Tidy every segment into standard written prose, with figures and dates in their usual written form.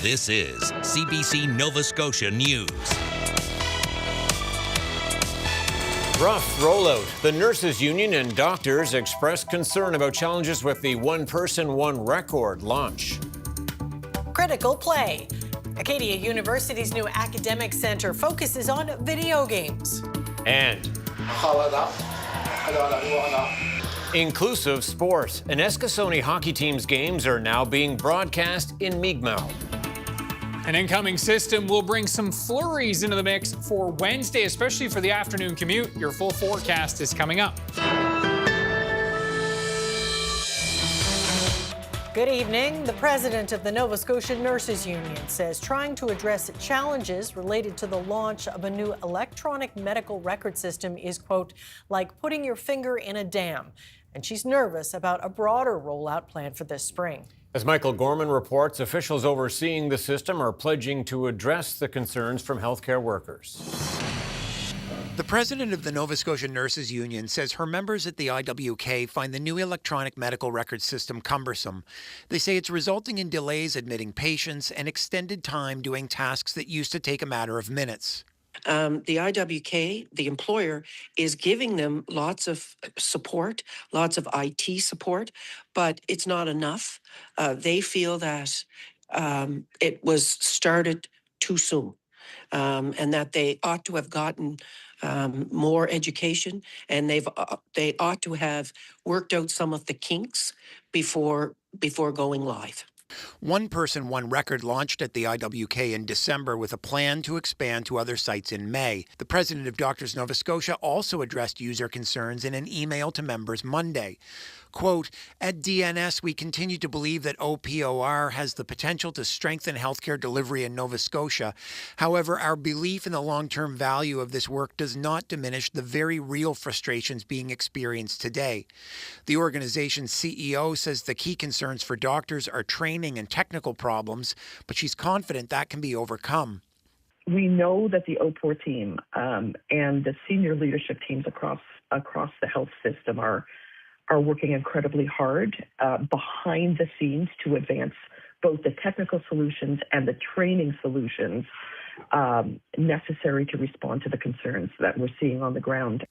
This is CBC Nova Scotia News. Rough rollout. The nurses' union and doctors expressed concern about challenges with the one person, one record launch. Critical play. Acadia University's new academic center focuses on video games. And inclusive sport. An Eskasoni hockey team's games are now being broadcast in Mi'kmaq. An incoming system will bring some flurries into the mix for Wednesday, especially for the afternoon commute. Your full forecast is coming up. Good evening. The president of the Nova Scotia Nurses Union says trying to address challenges related to the launch of a new electronic medical record system is, quote, like putting your finger in a dam. And she's nervous about a broader rollout plan for this spring. As Michael Gorman reports, officials overseeing the system are pledging to address the concerns from healthcare workers. The president of the Nova Scotia Nurses Union says her members at the IWK find the new electronic medical record system cumbersome. They say it's resulting in delays admitting patients and extended time doing tasks that used to take a matter of minutes. The IWK, the employer, is giving them lots of support, lots of IT support, but it's not enough. They feel that it was started too soon and that they ought to have gotten more education, and they ought to have worked out some of the kinks before going live. One Person, One Record launched at the IWK in December with a plan to expand to other sites in May. The president of Doctors Nova Scotia also addressed user concerns in an email to members Monday. Quote, at DNS, we continue to believe that OPOR has the potential to strengthen healthcare delivery in Nova Scotia. However, our belief in the long-term value of this work does not diminish the very real frustrations being experienced today. The organization's CEO says the key concerns for doctors are training and technical problems, but she's confident that can be overcome. We know that the OPOR team and the senior leadership teams across the health system are working incredibly hard behind the scenes to advance both the technical solutions and the training solutions necessary to respond to the concerns that we're seeing on the ground.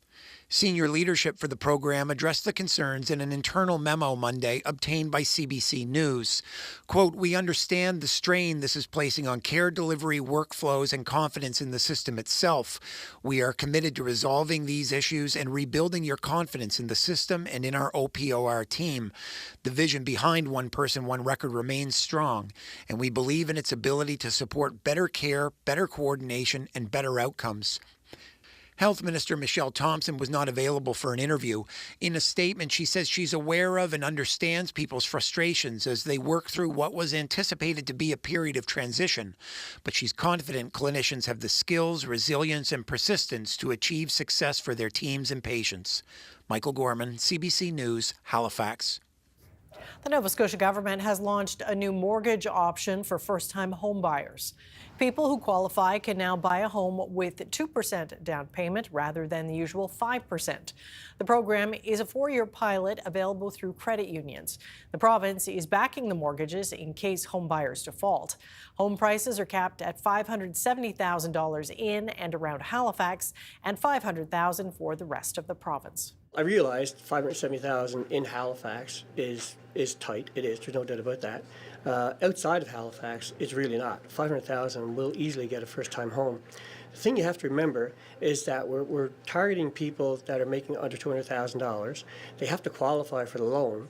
Senior leadership for the program addressed the concerns in an internal memo Monday obtained by CBC News. Quote, we understand the strain this is placing on care delivery, workflows, and confidence in the system itself. We are committed to resolving these issues and rebuilding your confidence in the system and in our OPOR team. The vision behind One Person, One Record remains strong, and we believe in its ability to support better care, better coordination, and better outcomes. Health Minister Michelle Thompson was not available for an interview. In a statement, she says she's aware of and understands people's frustrations as they work through what was anticipated to be a period of transition. But she's confident clinicians have the skills, resilience, and persistence to achieve success for their teams and patients. Michael Gorman, CBC News, Halifax. The Nova Scotia government has launched a new mortgage option for first-time homebuyers. People who qualify can now buy a home with 2% down payment rather than the usual 5%. The program is a 4-year pilot available through credit unions. The province is backing the mortgages in case homebuyers default. Home prices are capped at $570,000 in and around Halifax and $500,000 for the rest of the province. I realized $570,000 in Halifax is tight. It is. There's no doubt about that. Outside of Halifax, it's really not. $500,000 will easily get a first-time home. The thing you have to remember is that we're targeting people that are making under $200,000. They have to qualify for the loan.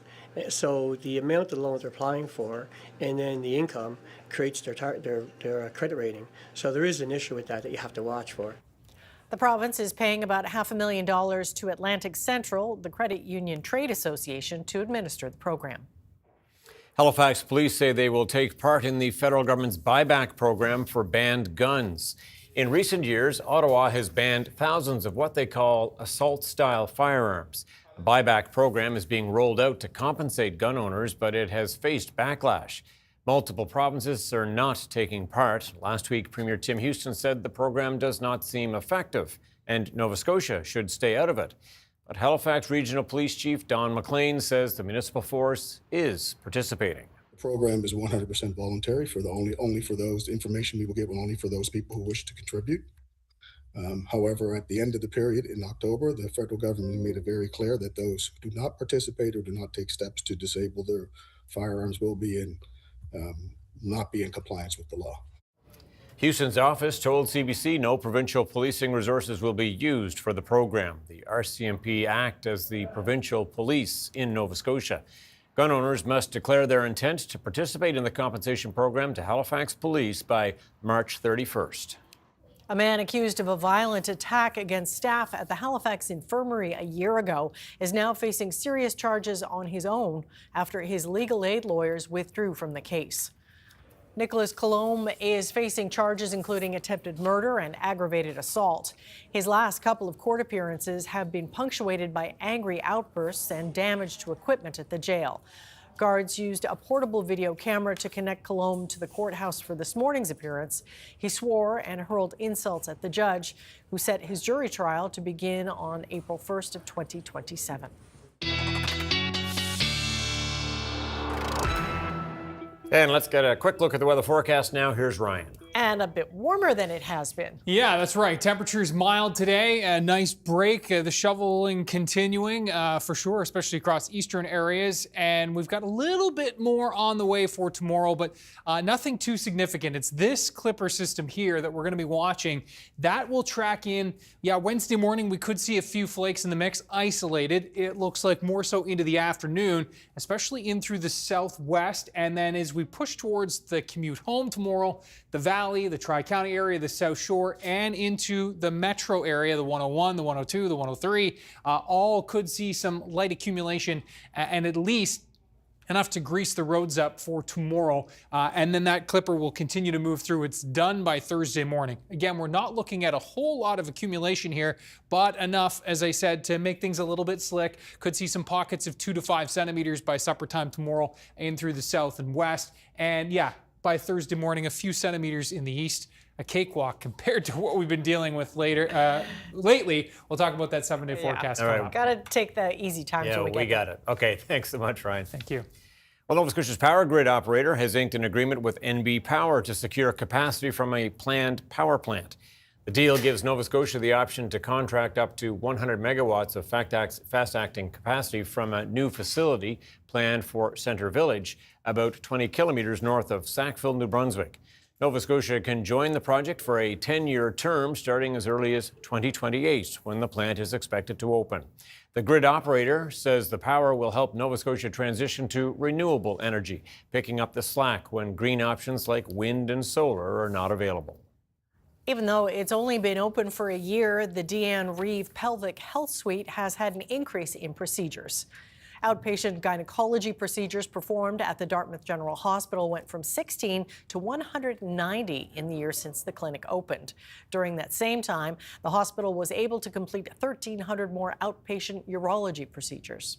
So the amount of loans they're applying for and then the income creates their credit rating. So there is an issue with that you have to watch for. The province is paying about $500,000 to Atlantic Central, the credit union trade association, to administer the program. Halifax police say they will take part in the federal government's Buyback program for banned guns. In recent years, Ottawa has banned thousands of what they call assault-style firearms. The Buyback program is being rolled out to compensate gun owners, but it has faced backlash. Multiple provinces are not taking part. Last week, Premier Tim Houston said the program does not seem effective and Nova Scotia should stay out of it. But Halifax Regional Police Chief Don McLean says the municipal force is participating. The program is 100% voluntary for only for those. The information we will give only for those people who wish to contribute. However, at the end of the period in October, the federal government made it very clear that those who do not participate or do not take steps to disable their firearms will be not be in compliance with the law. Houston's office told CBC no provincial policing resources will be used for the program. The RCMP act as the provincial police in Nova Scotia. Gun owners must declare their intent to participate in the compensation program to Halifax Police by March 31st. A man accused of a violent attack against staff at the Halifax Infirmary a year ago is now facing serious charges on his own after his legal aid lawyers withdrew from the case. Nicholas Colombe is facing charges including attempted murder and aggravated assault. His last couple of court appearances have been punctuated by angry outbursts and damage to equipment at the jail. Guards used a portable video camera to connect Colombe to the courthouse for this morning's appearance. He swore and hurled insults at the judge, who set his jury trial to begin on April 1st of 2027. And let's get a quick look at the weather forecast now. Here's Ryan. And a bit warmer than it has been. Yeah, that's right. Temperatures mild today. A nice break. The shoveling continuing for sure, especially across eastern areas. And we've got a little bit more on the way for tomorrow, but nothing too significant. It's this clipper system here that we're going to be watching. That will track in. Yeah, Wednesday morning we could see a few flakes in the mix, isolated. It looks like more so into the afternoon, especially in through the southwest. And then as we push towards the commute home tomorrow, the Valley, the Tri-County area, the South Shore, and into the metro area, the 101, the 102, the 103, all could see some light accumulation and at least enough to grease the roads up for tomorrow. And then that clipper will continue to move through. It's done by Thursday morning. Again, we're not looking at a whole lot of accumulation here, but enough, as I said, to make things a little bit slick. Could see some pockets of 2 to 5 centimeters by supper time tomorrow in through the south and west. And yeah, by Thursday morning, a few centimeters in the east, a cakewalk compared to what we've been dealing with lately. We'll talk about that 7-day forecast. All right. Got to take the easy time till we get we got it. Okay, thanks so much, Ryan. Thank you. Well, Nova Scotia's power grid operator has inked an agreement with NB Power to secure capacity from a planned power plant. The deal gives Nova Scotia the option to contract up to 100 megawatts of fast-acting capacity from a new facility planned for Centre Village, about 20 kilometers north of Sackville, New Brunswick. Nova Scotia can join the project for a 10-year term starting as early as 2028, when the plant is expected to open. The grid operator says the power will help Nova Scotia transition to renewable energy, picking up the slack when green options like wind and solar are not available. Even though it's only been open for a year, the Deanne Reeve Pelvic Health Suite has had an increase in procedures. Outpatient gynecology procedures performed at the Dartmouth General Hospital went from 16 to 190 in the year since the clinic opened. During that same time, the hospital was able to complete 1,300 more outpatient urology procedures.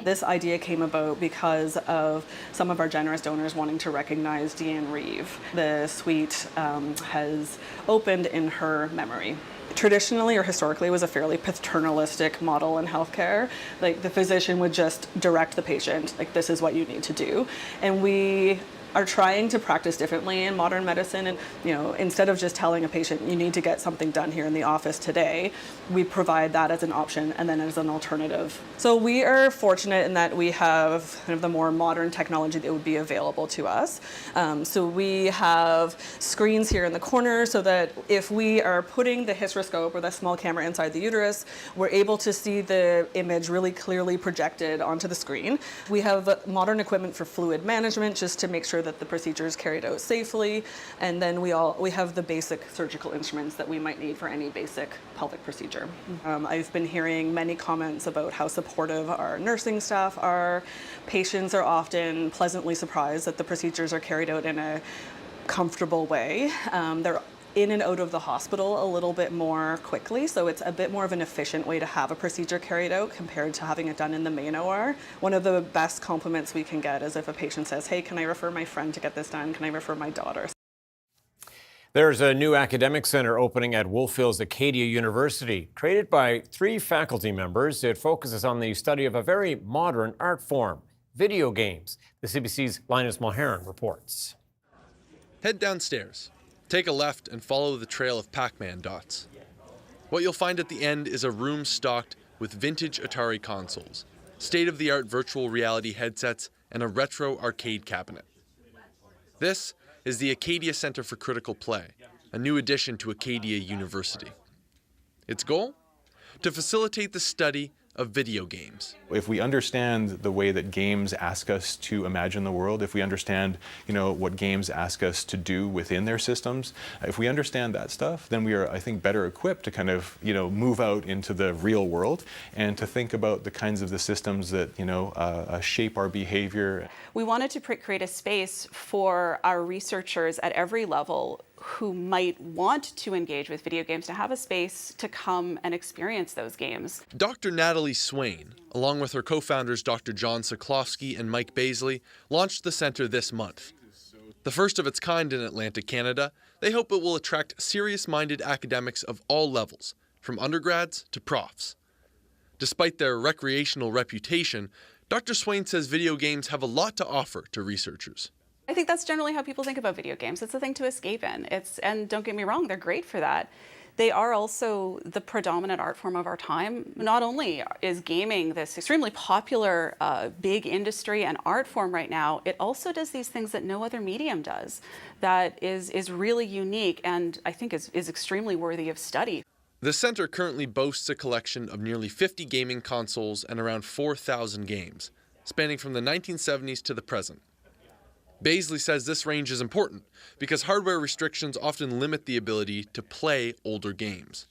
This idea came about because of some of our generous donors wanting to recognize Deanne Reeve. The suite has opened in her memory. Traditionally or historically, it was a fairly paternalistic model in healthcare. Like, the physician would just direct the patient, like, this is what you need to do. And we are trying to practice differently in modern medicine. And, you know, instead of just telling a patient, you need to get something done here in the office today, we provide that as an option and then as an alternative. So we are fortunate in that we have kind of the more modern technology that would be available to us. So we have screens here in the corner so that if we are putting the hysteroscope or the small camera inside the uterus, we're able to see the image really clearly projected onto the screen. We have modern equipment for fluid management just to make sure that the procedure is carried out safely, and then we have the basic surgical instruments that we might need for any basic pelvic procedure. I've been hearing many comments about how supportive our nursing staff are. Patients are often pleasantly surprised that the procedures are carried out in a comfortable way. They're in and out of the hospital a little bit more quickly, so it's a bit more of an efficient way to have a procedure carried out compared to having it done in the main OR. One of the best compliments we can get is if a patient says, hey, can I refer my friend to get this done? Can I refer my daughter? There's a new academic center opening at Wolfhill's Acadia University. Created by 3 faculty members, it focuses on the study of a very modern art form, video games. The CBC's Linus Mulheron reports. Head downstairs, take a left and follow the trail of Pac-Man dots. What you'll find at the end is a room stocked with vintage Atari consoles, state-of-the-art virtual reality headsets, and a retro arcade cabinet. This is the Acadia Center for Critical Play, a new addition to Acadia University. Its goal? To facilitate the study of video games. If we understand the way that games ask us to imagine the world, if we understand, what games ask us to do within their systems, if we understand that stuff, then we are, I think, better equipped to kind of, move out into the real world and to think about the kinds of the systems that, shape our behavior. We wanted to create a space for our researchers at every level who might want to engage with video games to have a space to come and experience those games. Dr. Natalie Swain, along with her co-founders Dr. John Sokolowski and Mike Baisley, launched the center this month. The first of its kind in Atlantic Canada, they hope it will attract serious-minded academics of all levels, from undergrads to profs. Despite their recreational reputation, Dr. Swain says video games have a lot to offer to researchers. I think that's generally how people think about video games. It's a thing to escape in. And don't get me wrong, they're great for that. They are also the predominant art form of our time. Not only is gaming this extremely popular, big industry and art form right now, it also does these things that no other medium does that is really unique and I think is extremely worthy of study. The center currently boasts a collection of nearly 50 gaming consoles and around 4,000 games, spanning from the 1970s to the present. Baisley says this range is important because hardware restrictions often limit the ability to play older games.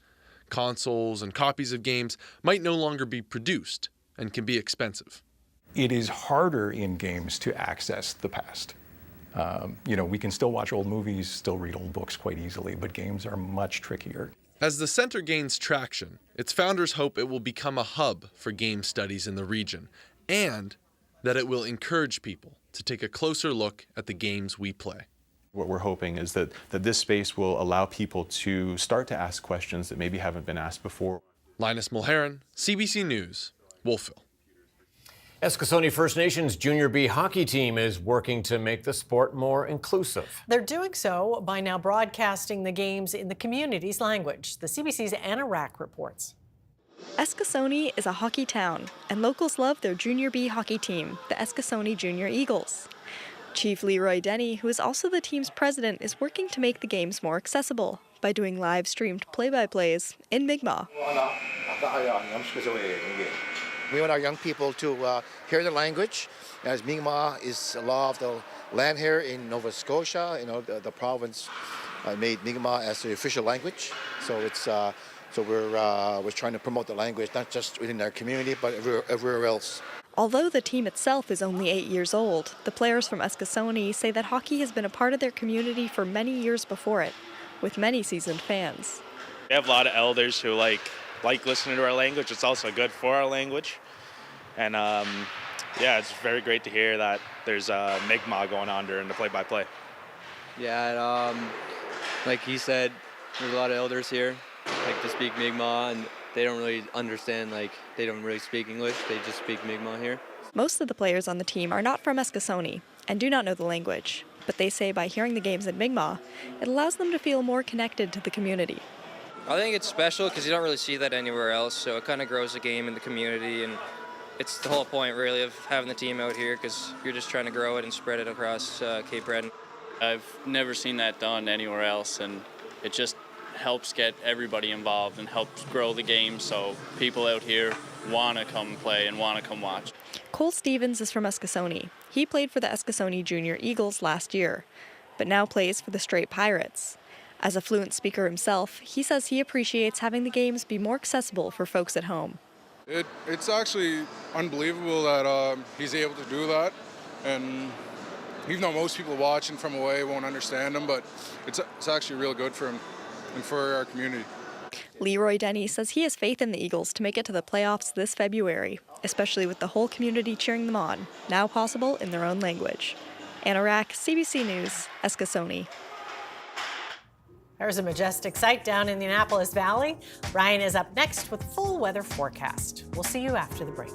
Consoles and copies of games might no longer be produced and can be expensive. It is harder in games to access the past. We can still watch old movies, still read old books quite easily, but games are much trickier. As the center gains traction, its founders hope it will become a hub for game studies in the region and that it will encourage people to take a closer look at the games we play. What we're hoping is that this space will allow people to start to ask questions that maybe haven't been asked before. Linus Mulheron, CBC News, Wolfville. Eskasoni First Nations Junior B hockey team is working to make the sport more inclusive. They're doing so by now broadcasting the games in the community's language. The CBC's Anna Rack reports. Eskasoni is a hockey town, and locals love their Junior B hockey team, the Eskasoni Junior Eagles. Chief Leroy Denny, who is also the team's president, is working to make the games more accessible by doing live-streamed play-by-plays in Mi'kmaq. We want our young people to hear the language, as Mi'kmaq is a law of the land here in Nova Scotia. The province made Mi'kmaq as the official language, so we're trying to promote the language, not just within our community, but everywhere else. Although the team itself is only 8 years old, the players from Eskasoni say that hockey has been a part of their community for many years before it, with many seasoned fans. We have a lot of elders who like listening to our language. It's also good for our language. And it's very great to hear that there's a Mi'kmaq going on during the play-by-play. Yeah, like he said, there's a lot of elders here to speak Mi'kmaq, and they don't really understand, they don't really speak English, they just speak Mi'kmaq here. Most of the players on the team are not from Eskasoni and do not know the language, but they say by hearing the games in Mi'kmaq, it allows them to feel more connected to the community. I think it's special because you don't really see that anywhere else, so it kind of grows the game in the community, and it's the whole point really of having the team out here because you're just trying to grow it and spread it across Cape Breton. I've never seen that done anywhere else, and it just helps get everybody involved and helps grow the game so people out here want to come play and want to come watch. Cole Stevens is from Eskasoni. He played for the Eskasoni Junior Eagles last year, but now plays for the Straight Pirates. As a fluent speaker himself, he says he appreciates having the games be more accessible for folks at home. It's actually unbelievable that he's able to do that, and even though most people watching from away won't understand him, but it's actually real good for him and for our community. Leroy Denny says he has faith in the Eagles to make it to the playoffs this February, especially with the whole community cheering them on, now possible in their own language. Anna Rack, CBC News, Eskasoni. There's a majestic sight down in the Annapolis Valley. Ryan is up next with a full weather forecast. We'll see you after the break.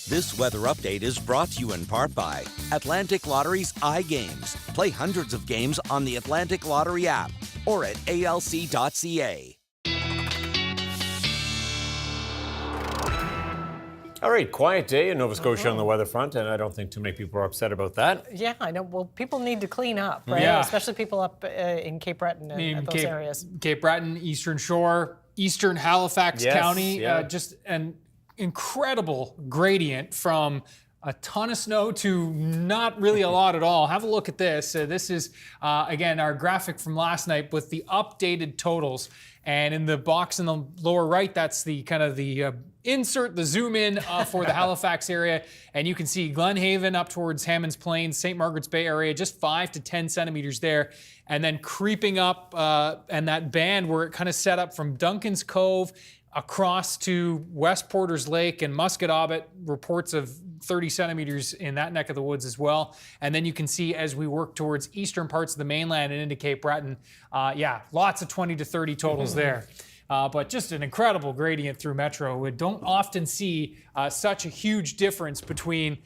This weather update is brought to you in part by Atlantic Lottery's iGames. Play hundreds of games on the Atlantic Lottery app or at alc.ca. All right, quiet day in Nova Scotia on the weather front, and I don't think too many people are upset about that. Yeah, I know. Well, people need to clean up, right? Yeah. Especially people up in Cape Breton and those areas. Cape Breton, Eastern Shore, Eastern Halifax County. Yeah. Just an incredible gradient from a ton of snow to not really a lot at all. Have a look at this. This is, again, our graphic from last night with the updated totals. And in the box in the lower right, that's the kind of the insert, the zoom in for the Halifax area. And you can see Glenhaven up towards Hammonds Plains, St. Margaret's Bay area, just 5 to 10 centimeters there. And then creeping up and that band where it kind of set up from Duncan's Cove across to West Porter's Lake and Musquodoboit, reports of 30 centimeters in that neck of the woods as well. And then you can see as we work towards eastern parts of the mainland and into Cape Breton, lots of 20 to 30 totals there. But just an incredible gradient through Metro. We don't often see such a huge difference between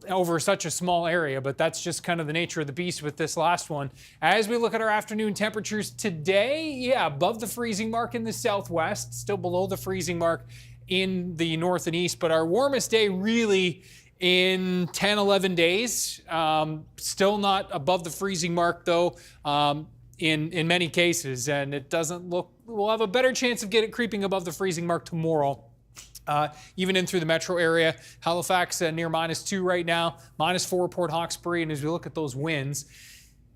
over such a small area, but that's just kind of the nature of the beast with this last one. As we look at our afternoon temperatures today, above the freezing mark in the southwest, still below the freezing mark in the north and east, but our warmest day really in 10, 11 days. Still not above the freezing mark though, in many cases, and it doesn't look, we'll have a better chance of creeping above the freezing mark tomorrow. Even in through the metro area. Halifax near -2 right now, -4 Port Hawkesbury, and as we look at those winds,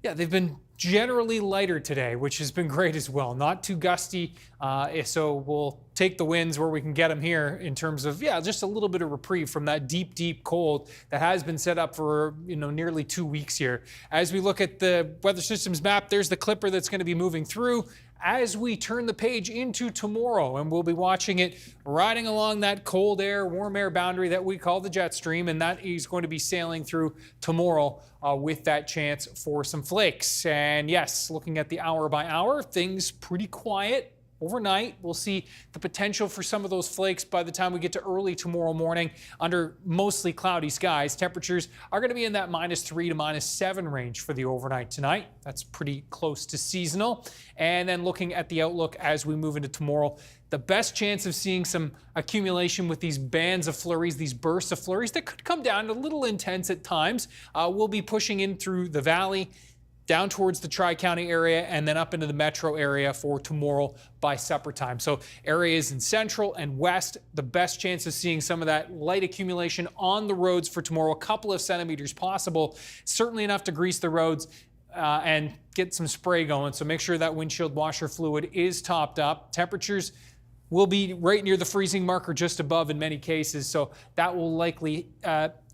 they've been generally lighter today, which has been great as well. Not too gusty, so we'll take the winds where we can get them here in terms of, just a little bit of reprieve from that deep, deep cold that has been set up for, nearly 2 weeks here. As we look at the weather systems map, there's the clipper that's going to be moving through as we turn the page into tomorrow, and we'll be watching it riding along that cold air, warm air boundary that we call the jet stream, and that is going to be sailing through tomorrow with that chance for some flakes. And yes, looking at the hour by hour, things pretty quiet. Overnight, we'll see the potential for some of those flakes by the time we get to early tomorrow morning under mostly cloudy skies. Temperatures are going to be in that -3 to -7 range for the overnight tonight. That's pretty close to seasonal. And then looking at the outlook as we move into tomorrow, the best chance of seeing some accumulation with these bands of flurries, these bursts of flurries that could come down a little intense at times, will be pushing in through the valley, down towards the Tri-County area, and then up into the metro area for tomorrow by supper time. So areas in central and west, the best chance of seeing some of that light accumulation on the roads for tomorrow, a couple of centimeters possible, certainly enough to grease the roads and get some spray going. So make sure that windshield washer fluid is topped up. Temperatures will be right near the freezing mark or just above in many cases. So that will likely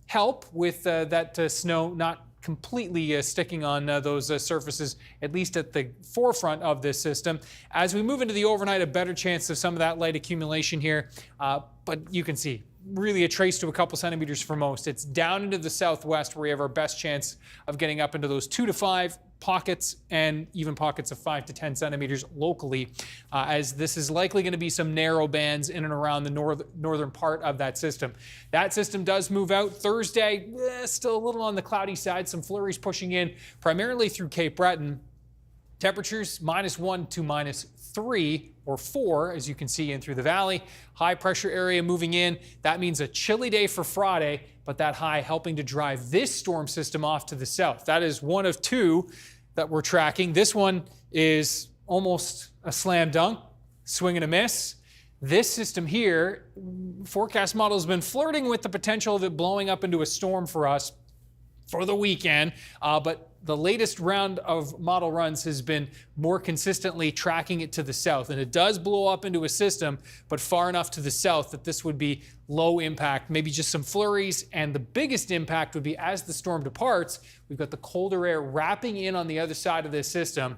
help with that snow not completely sticking on those surfaces, at least at the forefront of this system. As we move into the overnight, a better chance of some of that light accumulation here, but you can see really a trace to a couple centimeters for most. It's down into the southwest where we have our best chance of getting up into those 2 to 5 pockets and even pockets of 5 to 10 centimeters locally, as this is likely going to be some narrow bands in and around the northern part of that system. That system does move out Thursday, still a little on the cloudy side, some flurries pushing in primarily through Cape Breton. Temperatures -1 to -3 or 4, as you can see in through the valley. High pressure area moving in. That means a chilly day for Friday, but that high helping to drive this storm system off to the south. That is one of 2 that we're tracking. This one is almost a slam dunk, swing and a miss. This system here, forecast model has been flirting with the potential of it blowing up into a storm for us for the weekend, but the latest round of model runs has been more consistently tracking it to the south, and it does blow up into a system, but far enough to the south that this would be low impact, maybe just some flurries, and the biggest impact would be as the storm departs, we've got the colder air wrapping in on the other side of this system,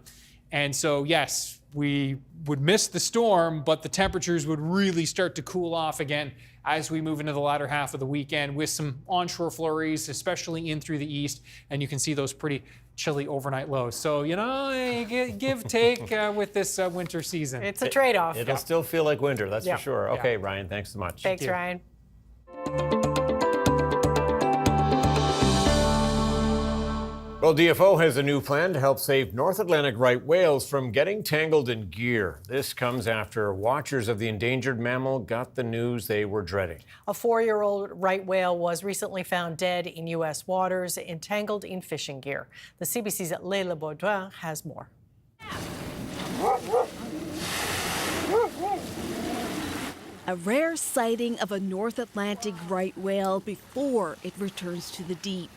and so yes, we would miss the storm, but the temperatures would really start to cool off again as we move into the latter half of the weekend with some onshore flurries, especially in through the east, and you can see those pretty chilly overnight lows. So, give, take with this winter season. It's a trade-off. It'll still feel like winter, that's Yeah. for sure. Okay, Ryan, thanks so much. Thanks, Ryan. Well, DFO has a new plan to help save North Atlantic right whales from getting tangled in gear. This comes after watchers of the endangered mammal got the news they were dreading. A 4-year-old right whale was recently found dead in U.S. waters, entangled in fishing gear. The CBC's Leila Baudouin has more. A rare sighting of a North Atlantic right whale before it returns to the deep.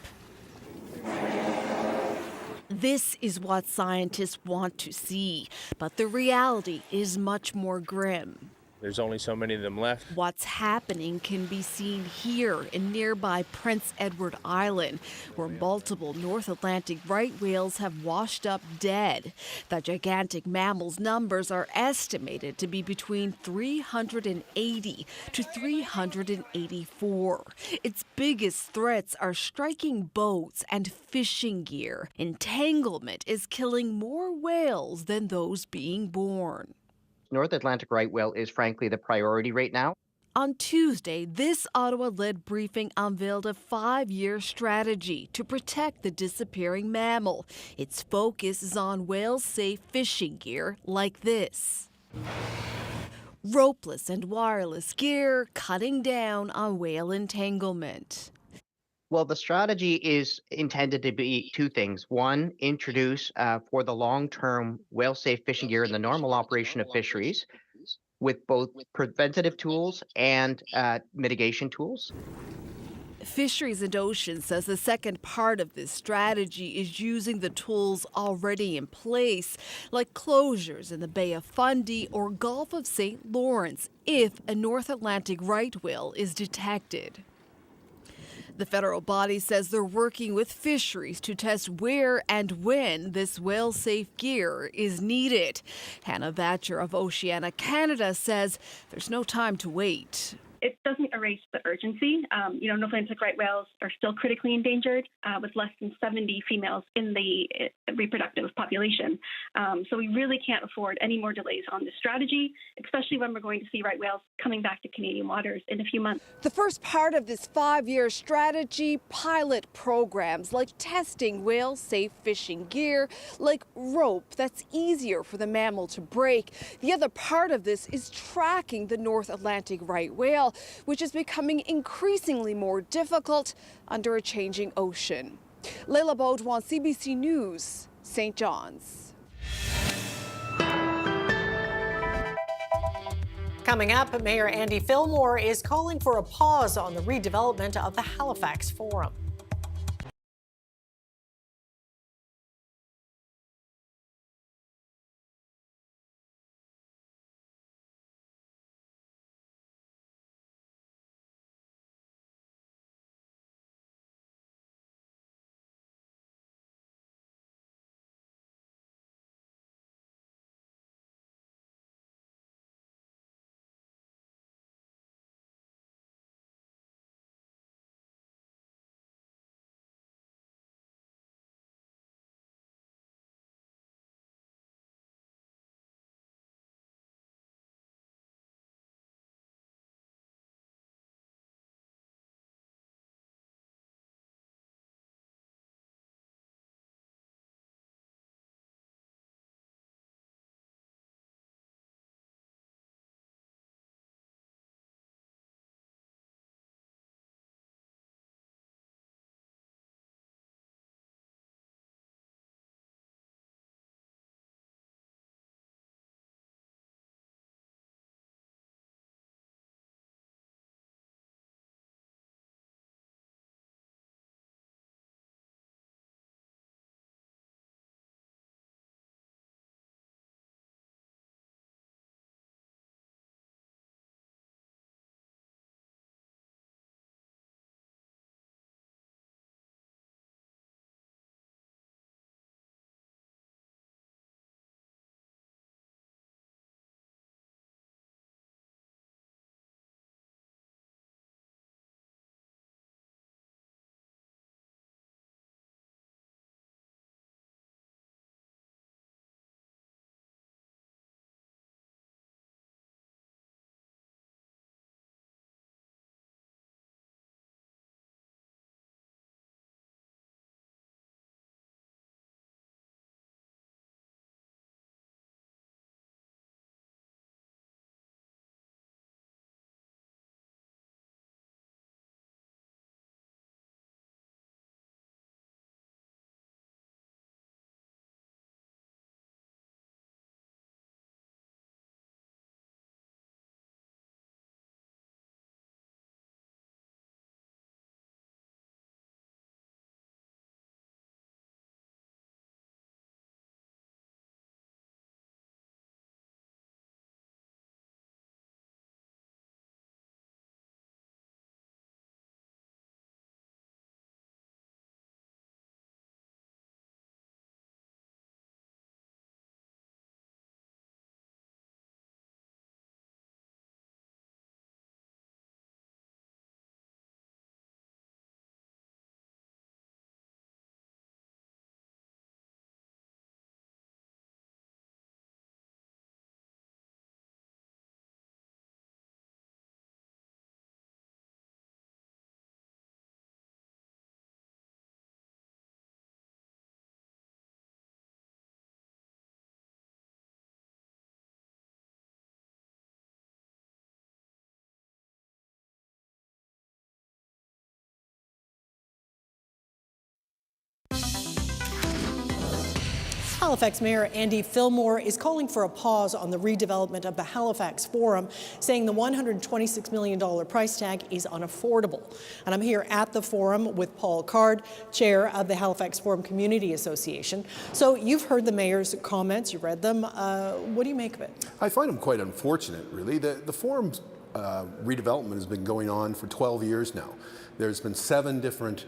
This is what scientists want to see, but the reality is much more grim. There's only so many of them left. What's happening can be seen here in nearby Prince Edward Island, where multiple North Atlantic right whales have washed up dead. The gigantic mammal's numbers are estimated to be between 380 to 384. Its biggest threats are striking boats and fishing gear. Entanglement is killing more whales than those being born. North Atlantic right whale is frankly the priority right now. On Tuesday, this Ottawa-led briefing unveiled a 5-year strategy to protect the disappearing mammal. Its focus is on whale-safe fishing gear like this. Ropeless and wireless gear cutting down on whale entanglement. Well, the strategy is intended to be two things. One, introduce for the long-term whale-safe fishing gear in the normal operation of fisheries with both preventative tools and mitigation tools. Fisheries and Oceans says the second part of this strategy is using the tools already in place, like closures in the Bay of Fundy or Gulf of St. Lawrence, if a North Atlantic right whale is detected. The federal body says they're working with fisheries to test where and when this whale-safe gear is needed. Hannah Vatcher of Oceana Canada says there's no time to wait. It doesn't erase the urgency. North Atlantic right whales are still critically endangered with less than 70 females in the reproductive population. So we really can't afford any more delays on this strategy, especially when we're going to see right whales coming back to Canadian waters in a few months. The first part of this 5-year strategy, pilot programs like testing whale-safe fishing gear, like rope that's easier for the mammal to break. The other part of this is tracking the North Atlantic right whale, which is becoming increasingly more difficult under a changing ocean. Leila Baudouin, CBC News, St. John's. Coming up, Mayor Andy Fillmore is calling for a pause on the redevelopment of the Halifax Forum. Halifax Mayor Andy Fillmore is calling for a pause on the redevelopment of the Halifax Forum, saying the $126 million price tag is unaffordable. And I'm here at the Forum with Paul Card, chair of the Halifax Forum Community Association. So you've heard the mayor's comments, you read them. What do you make of it? I find them quite unfortunate, really. The Forum's redevelopment has been going on for 12 years now. There's been 7 different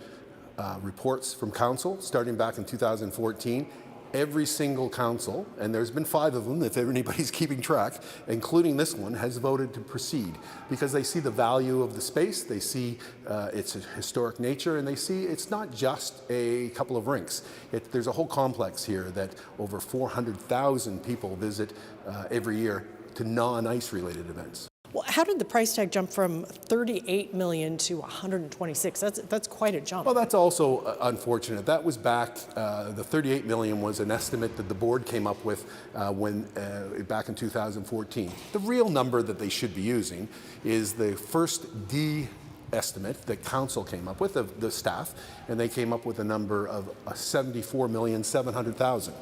reports from council starting back in 2014. Every single council, and there's been 5 of them if anybody's keeping track, including this one, has voted to proceed because they see the value of the space, they see its historic nature, and they see it's not just a couple of rinks. There's a whole complex here that over 400,000 people visit every year to non-ice related events. Well, how did the price tag jump from $38 million to $126? That's quite a jump. Well, that's also unfortunate. That was back, the $38 million was an estimate that the board came up with back in 2014. The real number that they should be using is the first D estimate that council came up with, of the staff, and they came up with a number of $74,700,000.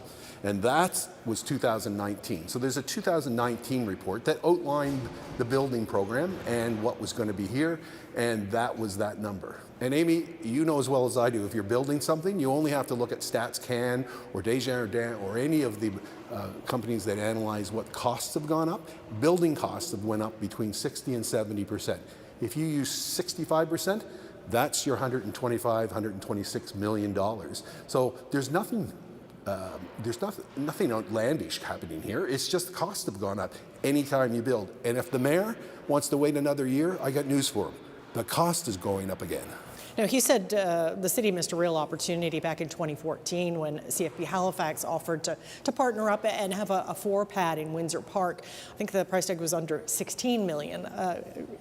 And that was 2019. So there's a 2019 report that outlined the building program and what was going to be here, and that was that number. And Amy, you know as well as I do, if you're building something, you only have to look at StatsCan or Desjardins or any of the companies that analyze what costs have gone up. Building costs have went up between 60 and 70%. If you use 65%, that's your $126 million. So there's nothing outlandish happening here. It's just the costs have gone up anytime you build. And if the mayor wants to wait another year, I got news for him. The cost is going up again. Now, he said the city missed a real opportunity back in 2014 when CFB Halifax offered to partner up and have a 4-pad in Windsor Park. I think the price tag was under $16 million.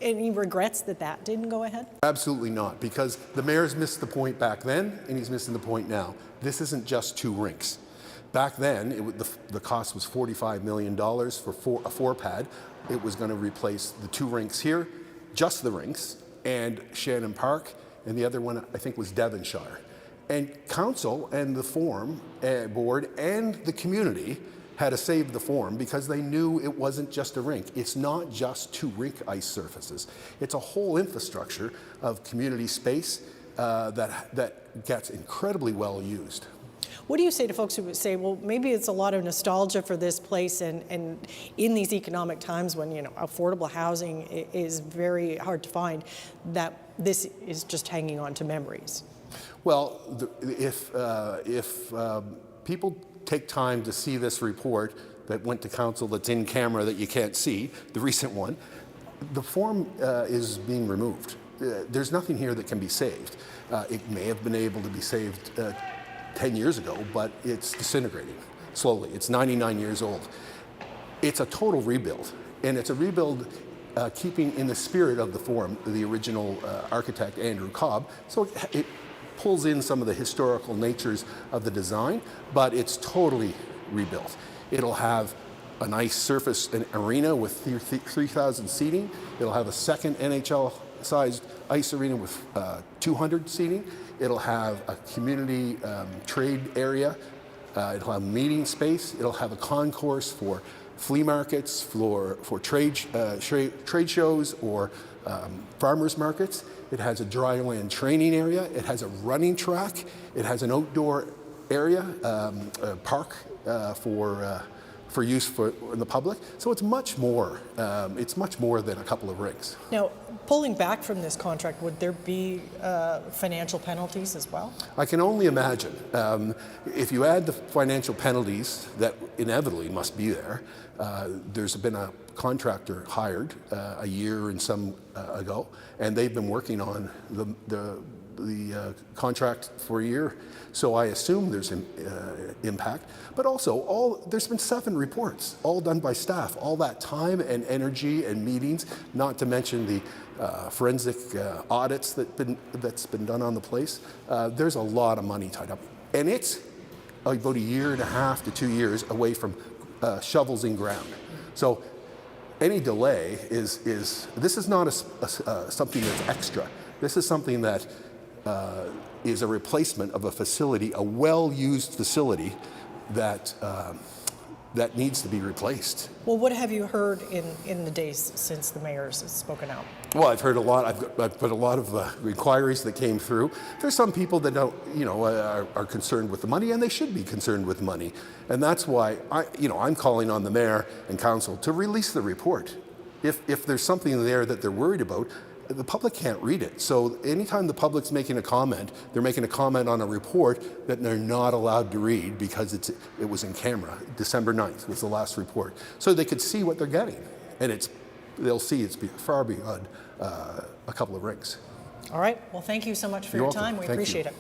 And he regrets that didn't go ahead? Absolutely not, because the mayor's missed the point back then, and he's missing the point now. This isn't just 2 rinks. Back then, the cost was $45 million for a 4-pad. It was going to replace the 2 rinks here, just the rinks, and Shannon Park, and the other one I think was Devonshire. And council and the Forum board and the community had to save the Forum because they knew it wasn't just a rink. It's not just 2 rink ice surfaces. It's a whole infrastructure of community space that gets incredibly well used. What do you say to folks who would say, well, maybe it's a lot of nostalgia for this place, and in these economic times when affordable housing is very hard to find, that this is just hanging on to memories? Well, if people take time to see this report that went to council that's in camera that you can't see, the recent one, the Forum is being removed. There's nothing here that can be saved. It may have been able to be saved 10 years ago, but it's disintegrating slowly. It's 99 years old. It's a total rebuild, and it's a rebuild keeping in the spirit of the Forum, the original architect, Andrew Cobb. So it pulls in some of the historical natures of the design, but it's totally rebuilt. It'll have a nice surface and arena with 3,000 seating. It'll have a second NHL-sized ice arena with 200 seating. It'll have a community trade area. It'll have meeting space. It'll have a concourse for flea markets, for trade shows or farmers markets. It has a dry land training area. It has a running track. It has an outdoor area, a park for use for the public. So it's much more. It's much more than a couple of rinks. Now, pulling back from this contract, would there be financial penalties as well? I can only imagine. If you add the financial penalties that inevitably must be there, there's been a contractor hired a year and some ago, and they've been working on the contract for a year. So I assume there's an impact, but also there's been 7 reports, all done by staff, all that time and energy and meetings, not to mention the forensic audits that's been done on the place. There's a lot of money tied up, and it's about a year and a half to 2 years away from shovels in ground. So any delay this is not something that's extra. This is something that is a replacement of a facility, a well-used facility that needs to be replaced. Well, what have you heard in the days since the mayor's has spoken out? Well, I've heard a lot. I've put a lot of inquiries that came through. There's some people that don't, are concerned with the money, and they should be concerned with money. And that's why I'm calling on the mayor and council to release the report. If there's something there that they're worried about, the public can't read it. So anytime the public's making a comment, they're making a comment on a report that they're not allowed to read because it was in camera. December 9th was the last report. So they could see what they're getting. And they'll see it's far beyond a couple of rings. All right. Well, thank you so much for your time. We appreciate it.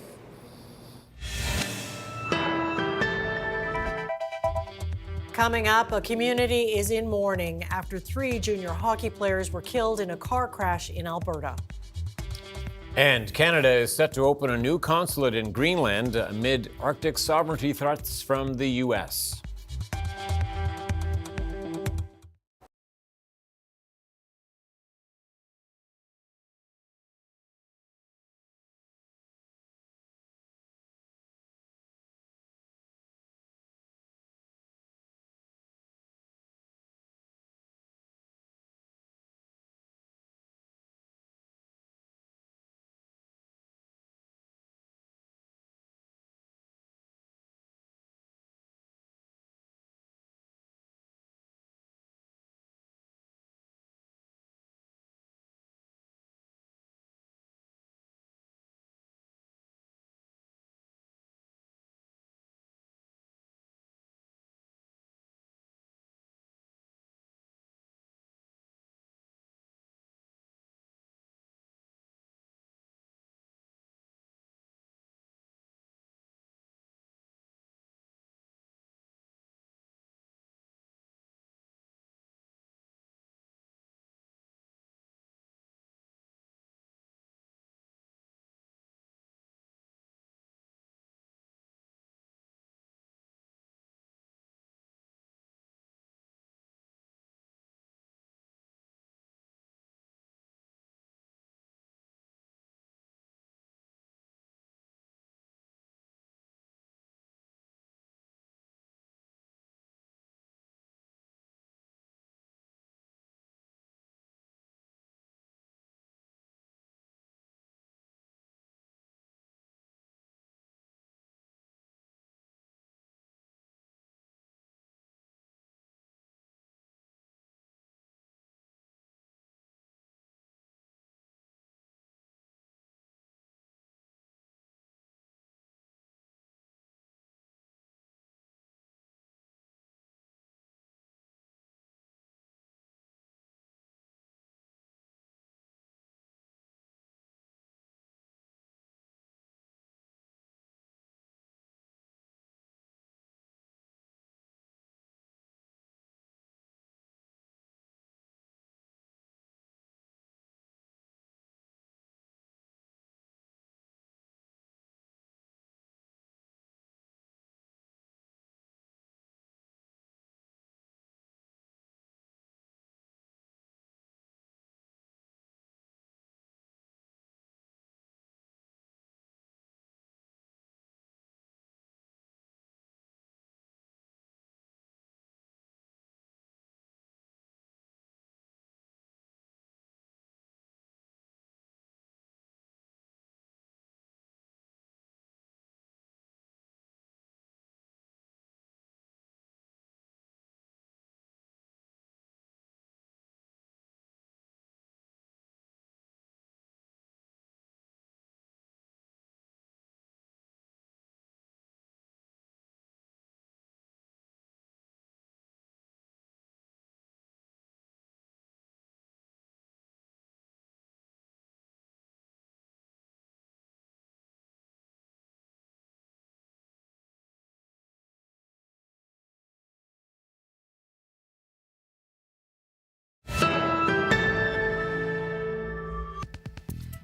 Coming up, a community is in mourning after 3 junior hockey players were killed in a car crash in Alberta. And Canada is set to open a new consulate in Greenland amid Arctic sovereignty threats from the U.S.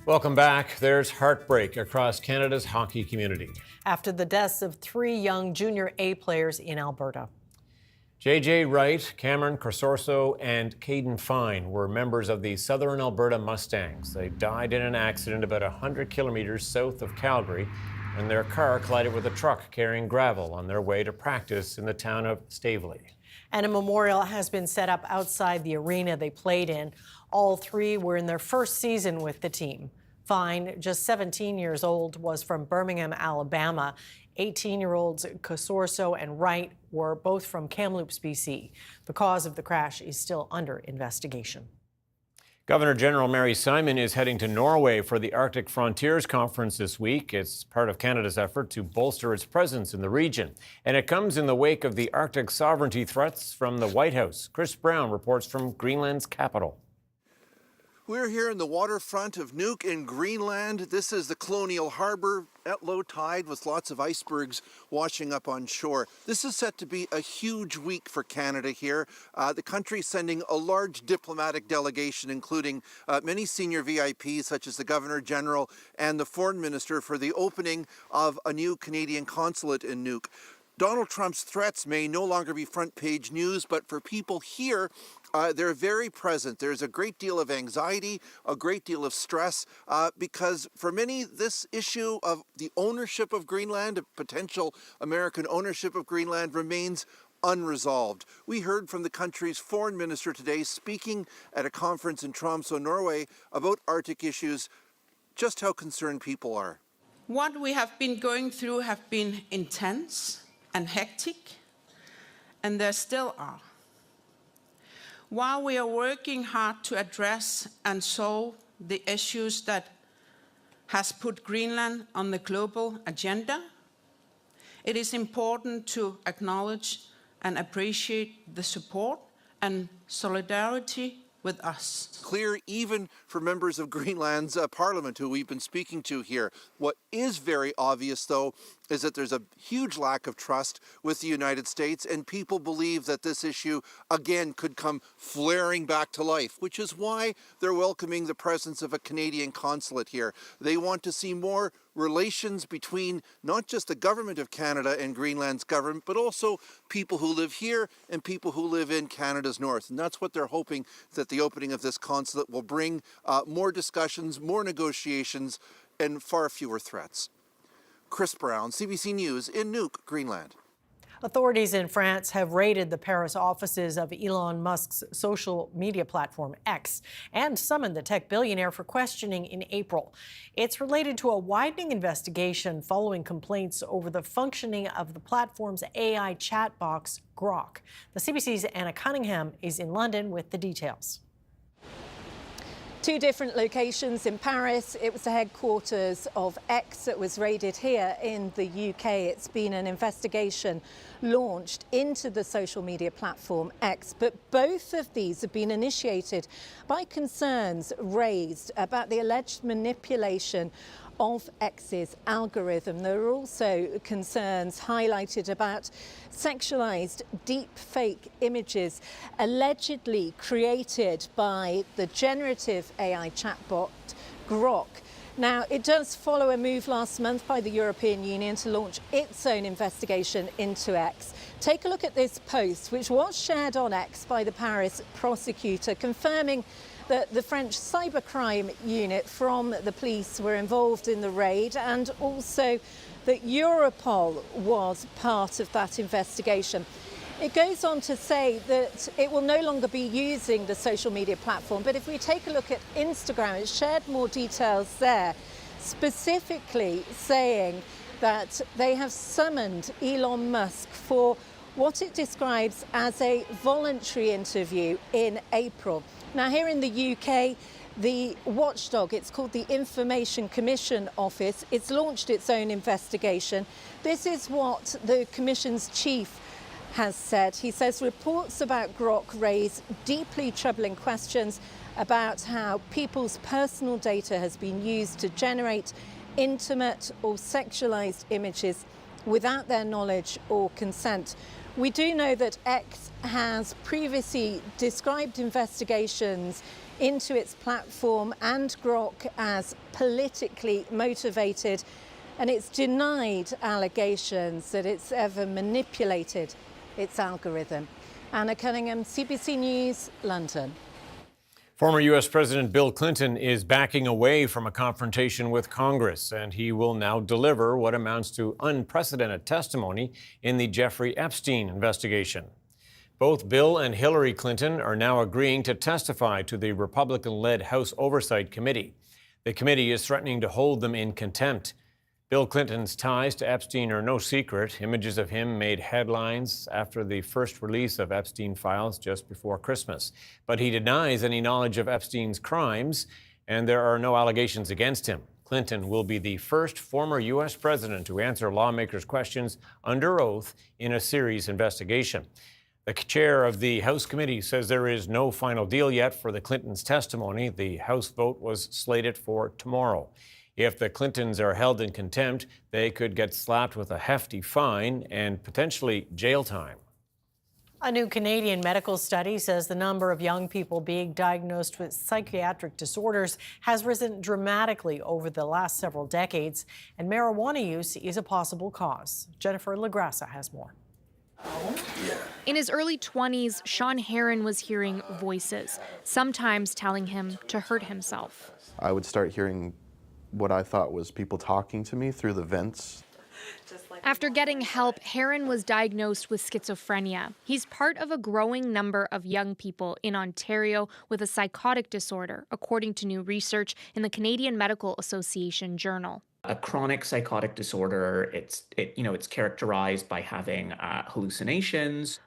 Welcome back. There's heartbreak across Canada's hockey community after the deaths of 3 young Junior A players in Alberta. J.J. Wright, Cameron Corsorso, and Caden Fine were members of the Southern Alberta Mustangs. They died in an accident about 100 kilometers south of Calgary and their car collided with a truck carrying gravel on their way to practice in the town of Stavely. And a memorial has been set up outside the arena they played in. All three were in their first season with the team. Fine, just 17 years old, was from Birmingham, Alabama. 18-year-olds Casorso and Wright were both from Kamloops, BC. The cause of the crash is still under investigation. Governor General Mary Simon is heading to Norway for the Arctic Frontiers Conference this week. It's part of Canada's effort to bolster its presence in the region. And it comes in the wake of the Arctic sovereignty threats from the White House. Chris Brown reports from Greenland's capital. We're here in the waterfront of Nuuk in Greenland. This is the colonial harbor at low tide with lots of icebergs washing up on shore. This is set to be a huge week for Canada here. The country sending a large diplomatic delegation, including many senior VIPs such as the Governor General and the Foreign Minister, for the opening of a new Canadian consulate in Nuuk. Donald Trump's threats may no longer be front page news, but for people here, they're very present. There's a great deal of anxiety, a great deal of stress, because for many, this issue of the ownership of Greenland, potential American ownership of Greenland, remains unresolved. We heard from the country's foreign minister today speaking at a conference in Tromsø, Norway, about Arctic issues, just how concerned people are. What we have been going through have been intense and hectic, and there still are. While we are working hard to address and solve the issues that has put Greenland on the global agenda, it is important to acknowledge and appreciate the support and solidarity with us. Clear even for members of Greenland's parliament who we've been speaking to here. What is very obvious, though, is that there's a huge lack of trust with the United States, and people believe that this issue, again, could come flaring back to life, which is why they're welcoming the presence of a Canadian consulate here. They want to see more relations between not just the government of Canada and Greenland's government, but also people who live here and people who live in Canada's north. And that's what they're hoping, that the opening of this consulate will bring more discussions, more negotiations, and far fewer threats. Chris Brown, CBC News in Nuuk, Greenland. Authorities in France have raided the Paris offices of Elon Musk's social media platform X and summoned the tech billionaire for questioning in April. It's related to a widening investigation following complaints over the functioning of the platform's AI chat box, Grok. The CBC's Anna Cunningham is in London with the details. Two different locations in Paris. It was the headquarters of X that was raided here in the UK. It's been an investigation launched into the social media platform X, but both of these have been initiated by concerns raised about the alleged manipulation of X's algorithm. There are also concerns highlighted about sexualized deep fake images allegedly created by the generative AI chatbot Grok. Now, it does follow a move last month by the European Union to launch its own investigation into X. Take a look at this post, which was shared on X by the Paris prosecutor, confirming that the French cybercrime unit from the police were involved in the raid, and also that Europol was part of that investigation. It goes on to say that it will no longer be using the social media platform, but if we take a look at Instagram, it shared more details there, specifically saying that they have summoned Elon Musk for what it describes as a voluntary interview in April. Now, here in the UK, the watchdog, it's called the Information Commission Office, it's launched its own investigation. This is what the Commission's chief has said. He says reports about Grok raise deeply troubling questions about how people's personal data has been used to generate intimate or sexualized images without their knowledge or consent. We do know that X has previously described investigations into its platform and Grok as politically motivated, and it's denied allegations that it's ever manipulated its algorithm. Anna Cunningham, CBC News, London. Former U.S. President Bill Clinton is backing away from a confrontation with Congress, and he will now deliver what amounts to unprecedented testimony in the Jeffrey Epstein investigation. Both Bill and Hillary Clinton are now agreeing to testify to the Republican-led House Oversight Committee. The committee is threatening to hold them in contempt. Bill Clinton's ties to Epstein are no secret. Images of him made headlines after the first release of Epstein files just before Christmas. But he denies any knowledge of Epstein's crimes, and there are no allegations against him. Clinton will be the first former U.S. president to answer lawmakers' questions under oath in a serious investigation. The chair of the House committee says there is no final deal yet for the Clintons' testimony. The House vote was slated for tomorrow. If the Clintons are held in contempt, they could get slapped with a hefty fine and potentially jail time. A new Canadian medical study says the number of young people being diagnosed with psychiatric disorders has risen dramatically over the last several decades, and marijuana use is a possible cause. Jennifer LaGrassa has more. In his early 20s, Sean Heron was hearing voices, sometimes telling him to hurt himself. I would start hearing what I thought was people talking to me through the vents. After getting help, Heron was diagnosed with schizophrenia. He's part of a growing number of young people in Ontario with a psychotic disorder, according to new research in the Canadian Medical Association Journal. A chronic psychotic disorder, it's characterized by having hallucinations.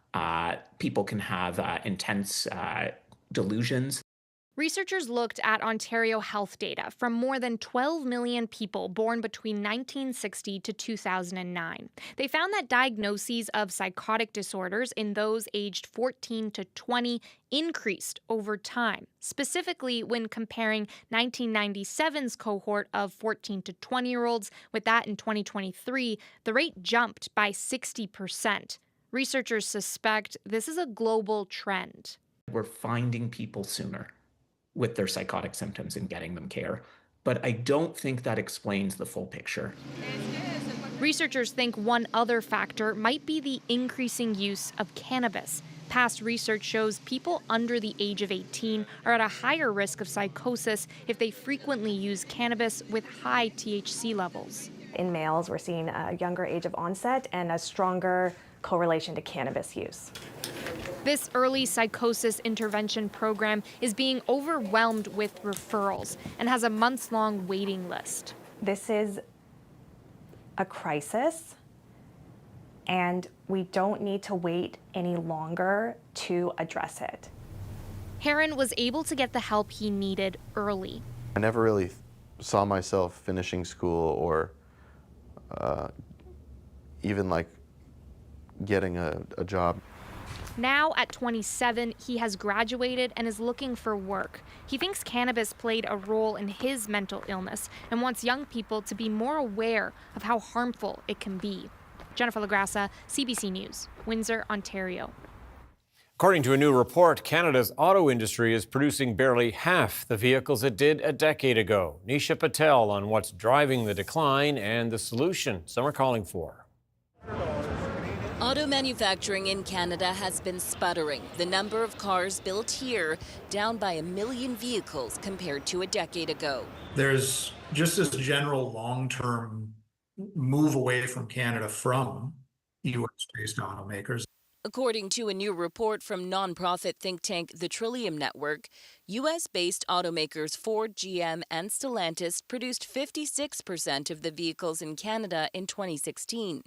People can have intense delusions. Researchers looked at Ontario health data from more than 12 million people born between 1960 to 2009. They found that diagnoses of psychotic disorders in those aged 14 to 20 increased over time. Specifically, when comparing 1997's cohort of 14 to 20-year-olds with that in 2023, the rate jumped by 60%. Researchers suspect this is a global trend. We're finding people sooner with their psychotic symptoms and getting them care. But I don't think that explains the full picture. Researchers think one other factor might be the increasing use of cannabis. Past research shows people under the age of 18 are at a higher risk of psychosis if they frequently use cannabis with high THC levels. In males, we're seeing a younger age of onset and a stronger correlation to cannabis use. This early psychosis intervention program is being overwhelmed with referrals and has a months-long waiting list. This is a crisis, and we don't need to wait any longer to address it. Heron was able to get the help he needed early. I never really saw myself finishing school or even like getting a job. Now, at 27, he has graduated and is looking for work. He thinks cannabis played a role in his mental illness and wants young people to be more aware of how harmful it can be. Jennifer LaGrassa, CBC News, Windsor, Ontario. According to a new report, Canada's auto industry is producing barely half the vehicles it did a decade ago. Nisha Patel on what's driving the decline and the solution some are calling for. Auto manufacturing in Canada has been sputtering. The number of cars built here down by 1 million vehicles compared to a decade ago. There's just this general long-term move away from Canada from U.S.-based automakers. According to a new report from nonprofit think tank The Trillium Network, U.S.-based automakers Ford, GM, and Stellantis produced 56% of the vehicles in Canada in 2016.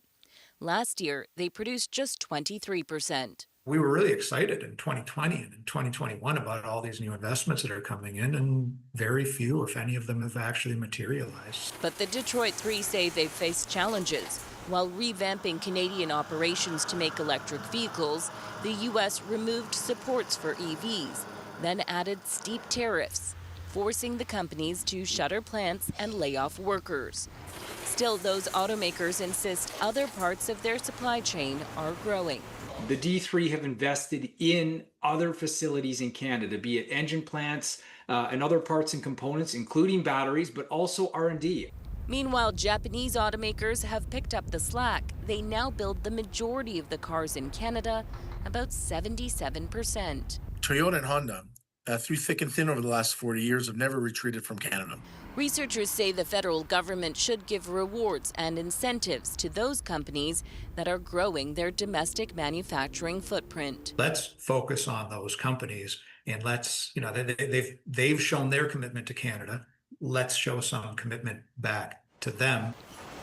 Last year, they produced just 23%. We were really excited in 2020 and in 2021 about all these new investments that are coming in, and very few, if any of them, have actually materialized. But the Detroit Three say they've faced challenges. While revamping Canadian operations to make electric vehicles, the U.S. removed supports for EVs, then added steep tariffs, forcing the companies to shutter plants and lay off workers. Still, those automakers insist other parts of their supply chain are growing. The D3 have invested in other facilities in Canada, be it engine plants and other parts and components, including batteries, but also R&D. Meanwhile, Japanese automakers have picked up the slack. They now build the majority of the cars in Canada, about 77%. Toyota and Honda through thick and thin over the last 40 years, have never retreated from Canada. Researchers say the federal government should give rewards and incentives to those companies that are growing their domestic manufacturing footprint. Let's focus on those companies, and let's, they've shown their commitment to Canada. Let's show some commitment back to them.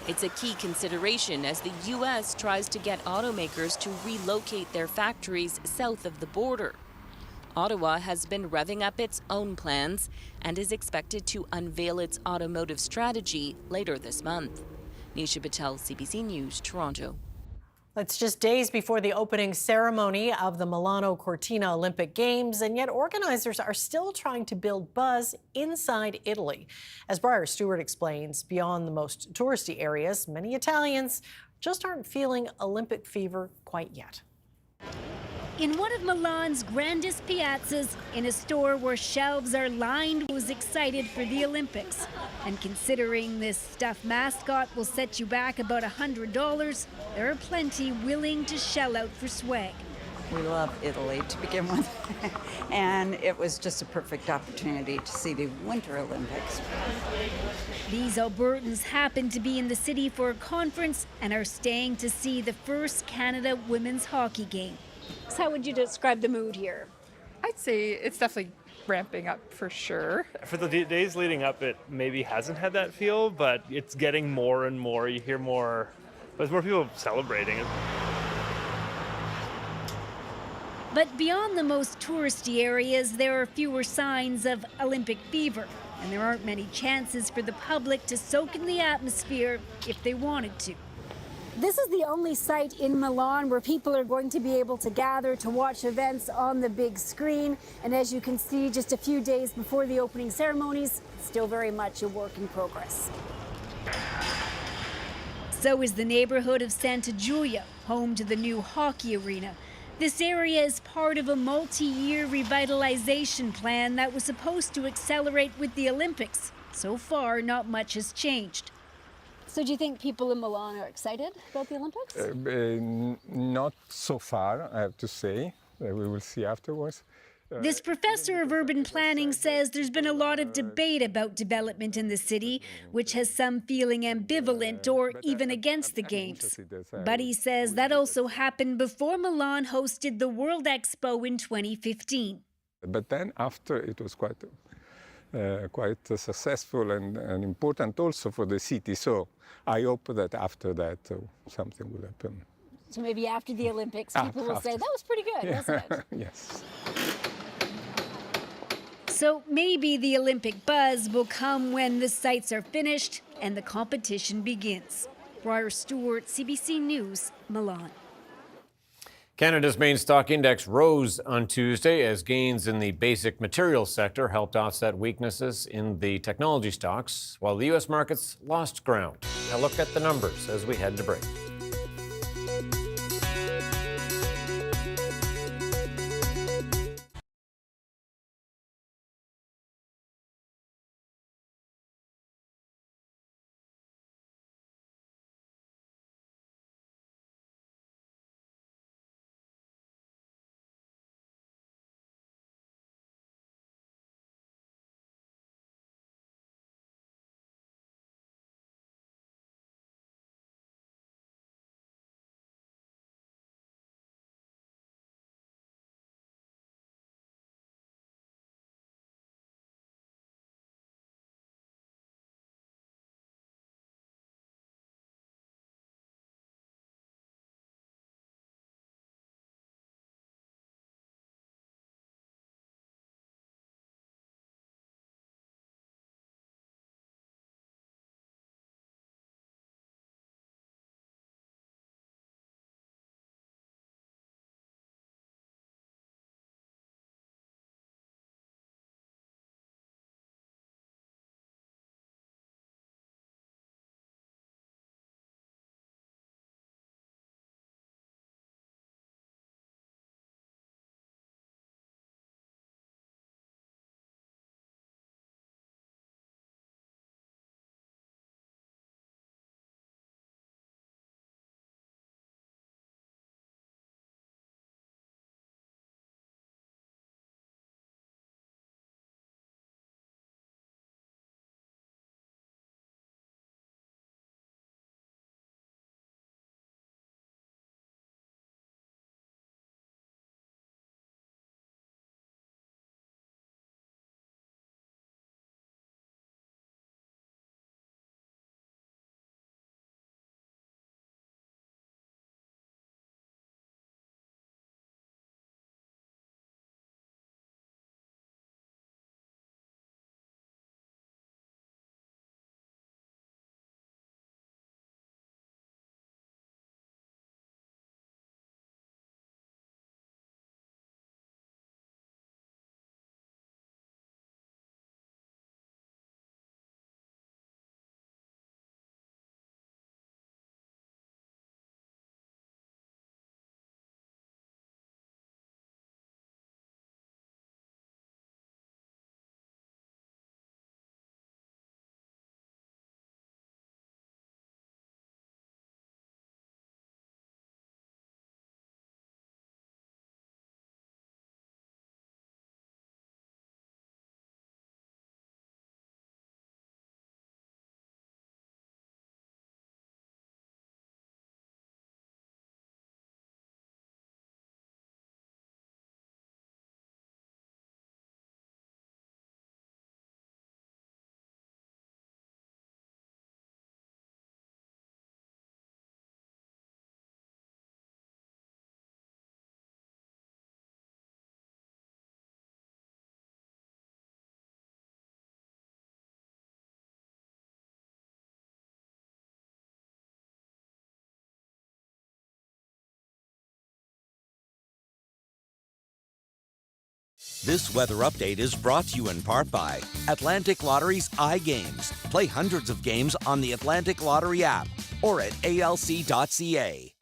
It's a key consideration as the U.S. tries to get automakers to relocate their factories south of the border. Ottawa has been revving up its own plans and is expected to unveil its automotive strategy later this month. Nisha Patel, CBC News, Toronto. It's just days before the opening ceremony of the Milano Cortina Olympic Games, and yet organizers are still trying to build buzz inside Italy. As Briar Stewart explains, beyond the most touristy areas, many Italians just aren't feeling Olympic fever quite yet. In one of Milan's grandest piazzas, in a store where shelves are lined, was excited for the Olympics. And considering this stuffed mascot will set you back about $100, there are plenty willing to shell out for swag. We love Italy to begin with, and it was just a perfect opportunity to see the Winter Olympics. These Albertans happen to be in the city for a conference and are staying to see the first Canada women's hockey game. So how would you describe the mood here? I'd say it's definitely ramping up for sure. For the days leading up, it maybe hasn't had that feel, but it's getting more and more. You hear more, there's more people celebrating it. But beyond the most touristy areas, there are fewer signs of Olympic fever, and there aren't many chances for the public to soak in the atmosphere if they wanted to. This is the only site in Milan where people are going to be able to gather to watch events on the big screen. And as you can see, just a few days before the opening ceremonies, still very much a work in progress. So is the neighborhood of Santa Giulia, home to the new hockey arena. This area is part of a multi-year revitalization plan that was supposed to accelerate with the Olympics. So far, not much has changed. So do you think people in Milan are excited about the Olympics? Not so far, I have to say. We will see afterwards. This professor of urban planning says there's been a lot of debate about development in the city, which has some feeling ambivalent or even against the Games. But he says that also happened before Milan hosted the World Expo in 2015. But then after, it was quite successful and important also for the city. So I hope that after that something will happen. So maybe after the Olympics, people will say, that was pretty good, wasn't it? Yes. So maybe the Olympic buzz will come when the sites are finished and the competition begins. Briar Stewart, CBC News, Milan. Canada's main stock index rose on Tuesday as gains in the basic materials sector helped offset weaknesses in the technology stocks, while the U.S. markets lost ground. A look at the numbers as we head to break. This weather update is brought to you in part by Atlantic Lottery's iGames. Play hundreds of games on the Atlantic Lottery app or at alc.ca.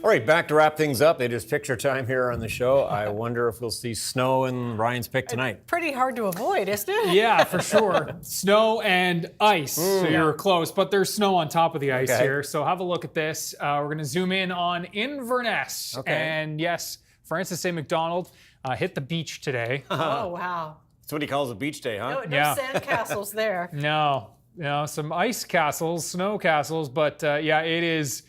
All right, back to wrap things up. It is picture time here on the show. I wonder if we'll see snow in Ryan's pick tonight. Pretty hard to avoid, isn't it? Yeah, for sure. Snow and ice. So you're close, but there's snow on top of the ice here. So have a look at this. We're going to zoom in on Inverness. Okay. And yes, Francis A. McDonald hit the beach today. Oh, wow. That's what he calls a beach day, huh? No sand castles there. No, some ice castles, snow castles, but yeah, it is.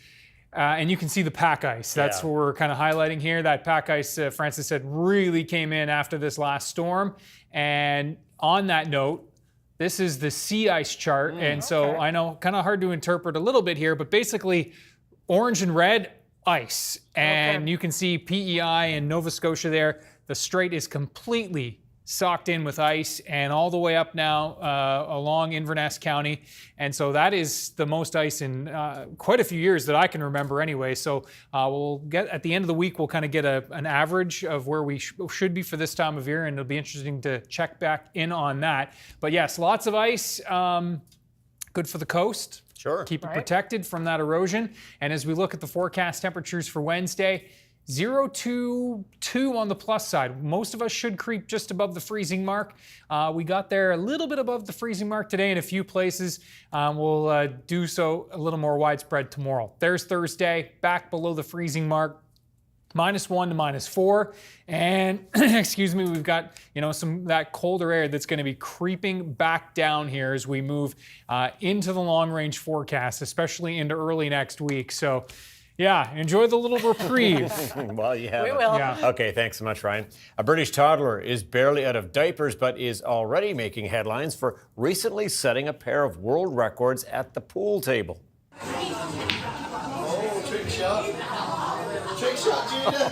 And you can see the pack ice. That's what we're kind of highlighting here. That pack ice, Francis said, really came in after this last storm. And on that note, this is the sea ice chart. And so I know kind of hard to interpret a little bit here, but basically orange and red, ice. And you can see PEI in Nova Scotia there. The strait is completely socked in with ice and all the way up now along Inverness County. And so that is the most ice in quite a few years that I can remember anyway. So we'll get, at the end of the week, we'll kind of get an average of where we should be for this time of year, and it'll be interesting to check back in on that. But yes, lots of ice, good for the coast. Sure. Keep it protected from that erosion. And as we look at the forecast temperatures for Wednesday, 0 to 2 on the plus side. Most of us should creep just above the freezing mark. We got there a little bit above the freezing mark today in a few places. We'll do so a little more widespread tomorrow. There's Thursday, back below the freezing mark. -1 to -4, and excuse me, we've got some that colder air that's going to be creeping back down here as we move into the long range forecast, especially into early next week. So yeah, enjoy the little reprieve. Well, you have We will. Yeah. Okay, thanks so much, Ryan. A British toddler is barely out of diapers, but is already making headlines for recently setting a pair of world records at the pool table. Oh, trick shot. Trick shot, Judah.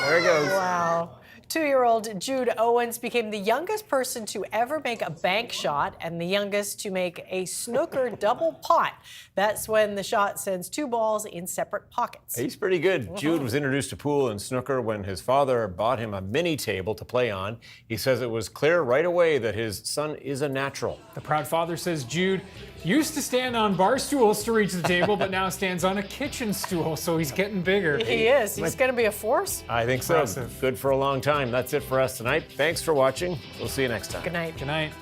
There it goes. Wow. 2-year-old Jude Owens became the youngest person to ever make a bank shot and the youngest to make a snooker double pot. That's when the shot sends 2 balls in separate pockets. He's pretty good. Jude was introduced to pool and snooker when his father bought him a mini table to play on. He says it was clear right away that his son is a natural. The proud father says Jude used to stand on bar stools to reach the table, but now stands on a kitchen stool, so he's getting bigger. He is. He's going to be a force. I think so. Impressive. Good for a long time. That's it for us tonight. Thanks for watching. We'll see you next time. Good night. Good night.